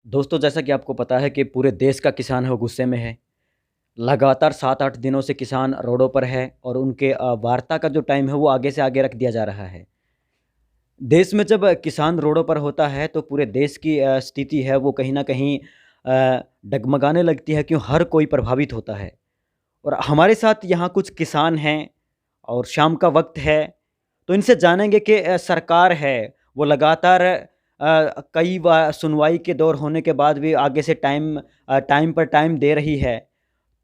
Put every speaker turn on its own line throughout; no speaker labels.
दोस्तों, जैसा कि आपको पता है कि पूरे देश का किसान है वो गुस्से में है। लगातार 7-8 दिनों से किसान रोडों पर है और उनके वार्ता का जो टाइम है वो आगे से आगे रख दिया जा रहा है। देश में जब किसान रोडों पर होता है तो पूरे देश की स्थिति है वो कहीं न कहीं डगमगाने लगती है, क्यों हर कोई प्रभावित होता है। और हमारे साथ यहाँ कुछ किसान हैं और शाम का वक़्त है, तो इनसे जानेंगे कि सरकार है वो लगातार कई बार सुनवाई के दौर होने के बाद भी आगे से टाइम पर टाइम दे रही है।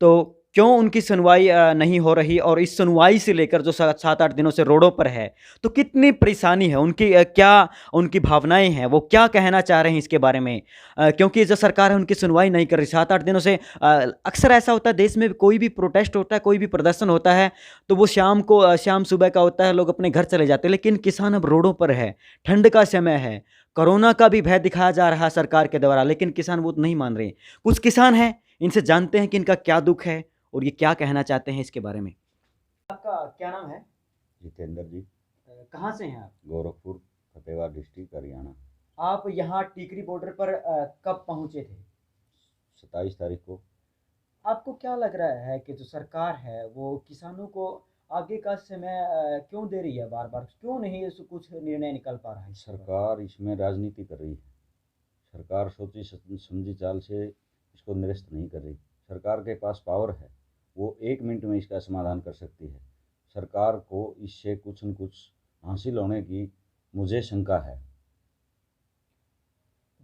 तो क्यों उनकी सुनवाई नहीं हो रही, और इस सुनवाई से लेकर जो 7-8 दिनों से रोडों पर है, तो कितनी परेशानी है उनकी, क्या उनकी भावनाएँ हैं, वो क्या कहना चाह रहे हैं इसके बारे में? क्योंकि जो सरकार है उनकी सुनवाई नहीं कर रही 7-8 दिनों से। अक्सर ऐसा होता है देश में, कोई भी प्रोटेस्ट होता है, कोई भी प्रदर्शन होता है, तो वो शाम सुबह का होता है, लोग अपने घर चले जाते हैं। लेकिन किसान अब रोडों पर है, ठंड का समय है, कोरोना का भी भय दिखाया जा रहा है सरकार के द्वारा, लेकिन किसान वो नहीं मान रहे। कुछ किसान हैं, इनसे जानते हैं कि इनका क्या दुःख है और ये क्या कहना चाहते हैं इसके बारे में। आपका क्या नाम है?
जितेंद्र जी।
कहाँ से हैं आप?
गोरखपुर, फतेहाबाद डिस्ट्रिक्ट, हरियाणा।
आप यहाँ टिकरी बॉर्डर पर कब पहुँचे थे?
27 तारीख को।
आपको क्या लग रहा है कि जो सरकार है वो किसानों को आगे का समय क्यों दे रही है बार-बार? क्यों नहीं इस कुछ निर्णय निकल पा रहा है इसके बारे में?
सरकार इसमें राजनीति कर रही है। सरकार सोची समझी चाल से इसको निरस्त नहीं कर रही। सरकार के पास पावर है, वो 1 मिनट में इसका समाधान कर सकती है। सरकार को इससे कुछ न कुछ हासिल होने की मुझे शंका है।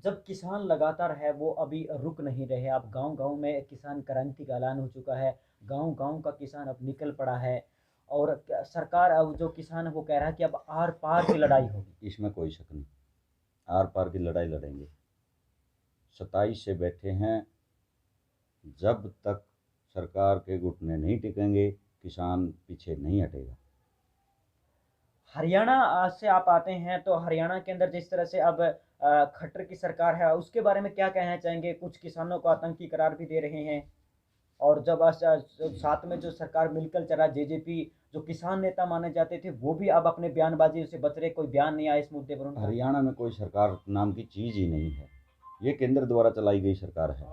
जब किसान लगातार है वो अभी रुक नहीं रहे। अब गांव-गांव में किसान क्रांति का ऐलान हो चुका है। गांव-गांव का किसान अब निकल पड़ा है और सरकार, अब जो किसान है वो कह रहा है कि अब आर-पार की लड़ाई होगी।
इसमें कोई शक नहीं, आर पार की लड़ाई लड़ेंगे। 27 से बैठे हैं। जब तक सरकार के घुटने नहीं टिकेंगे, किसान पीछे नहीं हटेगा।
हरियाणा से आप आते हैं, तो हरियाणा के अंदर जिस तरह से अब खट्टर की सरकार है, उसके बारे में क्या कहना चाहेंगे? कुछ किसानों को आतंकी करार भी दे रहे हैं, और जब साथ में जो सरकार मिलकर चला जेजेपी, जो किसान नेता माने जाते थे, वो भी अब अपने बयानबाजी से बच रहे, कोई बयान नहीं आया इस मुद्दे पर उनका।
हरियाणा में कोई सरकार नाम की चीज़ ही नहीं है। ये केंद्र द्वारा चलाई गई सरकार है।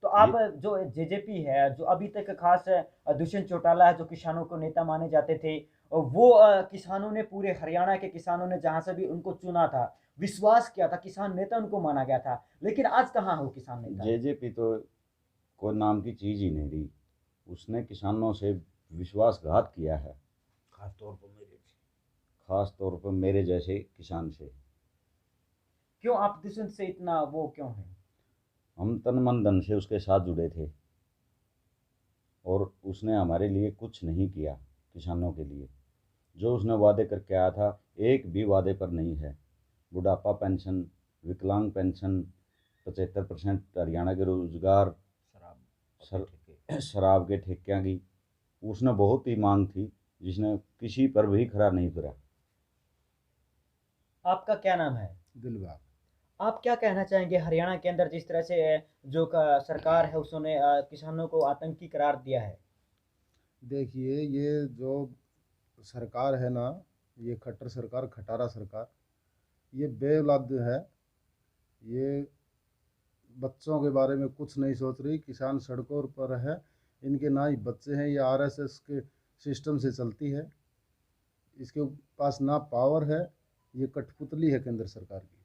तो आप,
ये
जो जेजेपी है, जो अभी तक खास दुष्यंत चौटाला है जो किसानों को नेता माने जाते थे, वो किसानों ने, पूरे हरियाणा के किसानों ने जहाँ से भी उनको चुना था, विश्वास किया था, किसान नेता उनको माना गया था, लेकिन आज कहाँ हो किसान नेता?
जेजेपी तो कोई नाम की चीज़ ही नहीं रही। उसने किसानों से विश्वासघात किया है, खास तौर पर मेरे जैसे किसान से।
क्यों आप दुष्यंत से इतना वो क्यों है?
हम तन मन धन से उसके साथ जुड़े थे और उसने हमारे लिए कुछ नहीं किया। किसानों के लिए जो उसने वादे करके आया था, एक भी वादे पर नहीं है। बुढ़ापा पेंशन, विकलांग पेंशन, 75% हरियाणा के रोजगार, शराब के ठेकियां की उसने बहुत ही मांग थी, जिसने किसी पर भी खरा नहीं उतरा।
आपका क्या नाम है?
दिलबाग।
आप क्या कहना चाहेंगे हरियाणा के अंदर जिस तरह से जो सरकार है उसने किसानों को आतंकी करार दिया है?
देखिए, ये जो सरकार है ना, ये खट्टर सरकार, खटारा सरकार, ये बेऔलाद है। ये बच्चों के बारे में कुछ नहीं सोच रही। किसान सड़कों पर है, इनके ना ही बच्चे हैं। ये आरएसएस के सिस्टम से चलती है। इसके पास ना पावर है, ये कठपुतली है केंद्र सरकार की।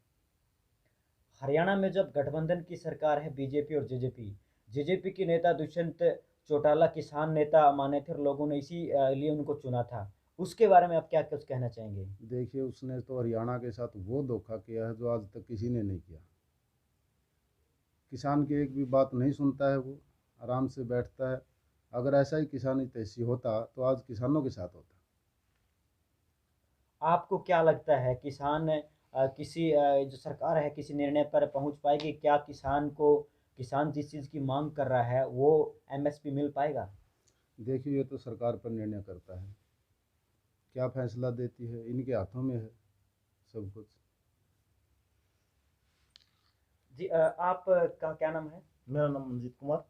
हरियाणा में जब गठबंधन की सरकार है, बीजेपी और जेजेपी, जेजेपी के नेता दुष्यंत चौटाला किसान नेता माने थे और लोगों ने इसी लिए उनको चुना था, उसके बारे में आप क्या कुछ कहना चाहेंगे?
देखिए, उसने तो हरियाणा के साथ वो धोखा किया है जो आज तक किसी ने नहीं किया। किसान की एक भी बात नहीं सुनता है वो, आराम से बैठता है। अगर ऐसा ही किसानी तैसी होता तो आज किसानों के साथ होता।
आपको क्या लगता है, किसान किसी जो सरकार है किसी निर्णय पर पहुंच पाएगी? क्या किसान जिस चीज़ की मांग कर रहा है वो एमएसपी मिल पाएगा?
देखिए, ये तो सरकार पर निर्णय करता है, क्या फैसला देती है, इनके हाथों में है सब कुछ।
जी, का क्या नाम है?
मेरा नाम मंजीत कुमार।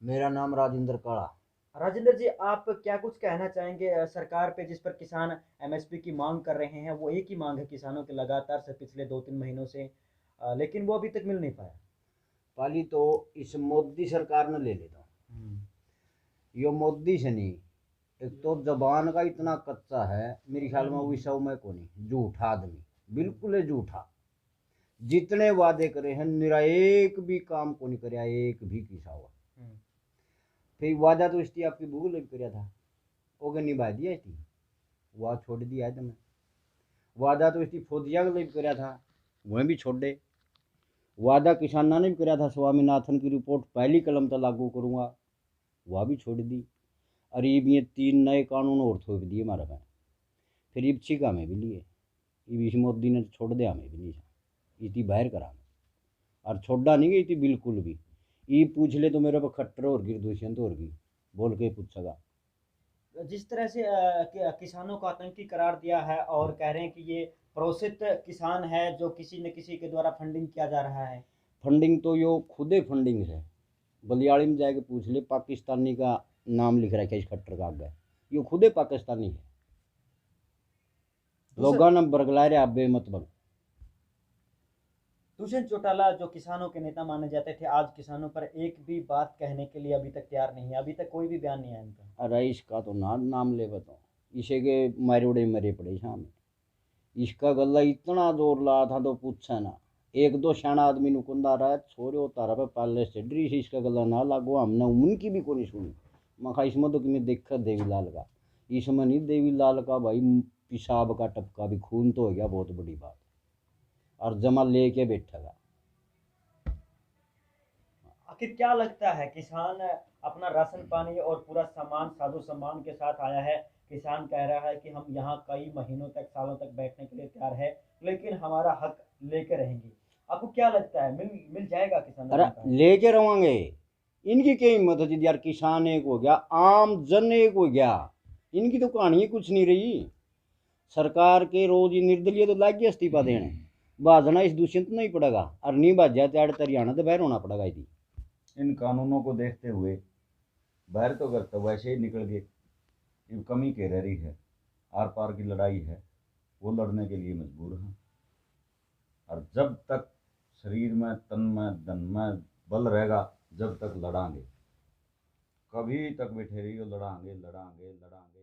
मेरा नाम राजेंद्र काड़ा।
राजेंद्र जी, आप क्या कुछ कहना चाहेंगे सरकार पे, जिस पर किसान एमएसपी की मांग कर रहे हैं? वो एक ही मांग है किसानों की लगातार से पिछले 2-3 महीनों से, लेकिन वो अभी तक मिल नहीं पाया।
पहली तो इस मोदी सरकार ने ले लेता यो मोदी से नहीं, एक तो जबान का इतना कच्चा है, मेरे ख्याल में वो सब में को नहीं, झूठा आदमी, बिल्कुल ही झूठा। जितने वादे करे हैं निरा एक भी काम को नहीं कराया, एक भी किसा हुआ। फिर वादा तो इसकी आपकी भूल भी कराया था, ओके निभा दिया इसकी, वह छोड़ दिया है तुम्हें। वादा तो इसकी फौजिया के लिए भी कराया था, वह भी छोड़ दे। वादा किसाना ने भी कराया था, स्वामीनाथन की रिपोर्ट पहली कलम तक लागू करूँगा, वह भी छोड़ दी। और ये 3 नए कानून और थोप दिए हमारे में, फिर ये छिका में भी लिए, ये इस मोदी ने छोड़ दिया, हमें भी नहीं इतनी बाहर करा, और छोड़ा नहीं गई थी बिल्कुल भी। ये पूछ ले तो मेरे पर खट्टर और गिर दुष्यंत और गिर बोल के पूछेगा।
जिस तरह से किसानों को आतंकी करार दिया है और कह रहे हैं कि ये प्रोषित किसान है जो किसी न किसी के द्वारा फंडिंग किया जा रहा है।
फंडिंग तो यो खुदे फंडिंग है, बलियाड़ी में जाके पूछ ले, पाकिस्तानी का नाम लिख रखा है इस खट्टर का आगे, यो खुदे पाकिस्तानी है। लोगों ने बरगला रहे आप बेमतलब।
दुष्यंत चौटाला जो किसानों के नेता माने जाते थे, आज किसानों पर एक भी बात कहने के लिए अभी तक तैयार नहीं है, अभी तक कोई भी बयान नहीं आया इनका।
अरे इसका तो नाम ले बताओ, इसे के मारे उड़े मरे पड़े सामने। इसका गला इतना जोर ला था तो पूछा ना, एक दो शाना आदमी नुकुंदा रहा छोरे उतारा पे पाले से डरी से इसका गला ना लागो, हमने उनकी भी को नहीं सुनी। मखा इसमें तो कि मैं देखा देवीलाल का, इसमें नहीं देवीलाल का भाई पेशाब का टपका भी खून तो हो गया, बहुत बड़ी बात, और जमा लेके बैठेगा।
आखिर क्या लगता है, किसान अपना राशन पानी और पूरा सामान साजो सामान के साथ आया है, किसान कह रहा है कि हम यहाँ कई महीनों तक सालों तक बैठने के लिए तैयार है, लेकिन हमारा हक लेके रहेंगे। आपको क्या लगता है, मिल जाएगा किसानों
अरे
को?
लेके रहोगे, इनकी क्या हिम्मत है यार, किसान एक हो गया, आम जन एक हो गया, इनकी तो कहानी कुछ नहीं रही। सरकार के रोज ये निर्दलीय तो लाग गया इस्तीफा देने, बाजना इस दूषित नहीं पड़ेगा, और नहीं बाजा तो हरियाणा तो बाहर होना पड़ेगा। यदि
इन कानूनों को देखते हुए बाहर तो करते वैसे ही निकल गए। ये कमी कह रही है, आर पार की लड़ाई है, वो लड़ने के लिए मजबूर हैं। और जब तक शरीर में, तन में, धन में बल रहेगा, जब तक लड़ांगे, कभी तक बैठे रहिए, लड़ांगे लड़ांगे लड़ांगे।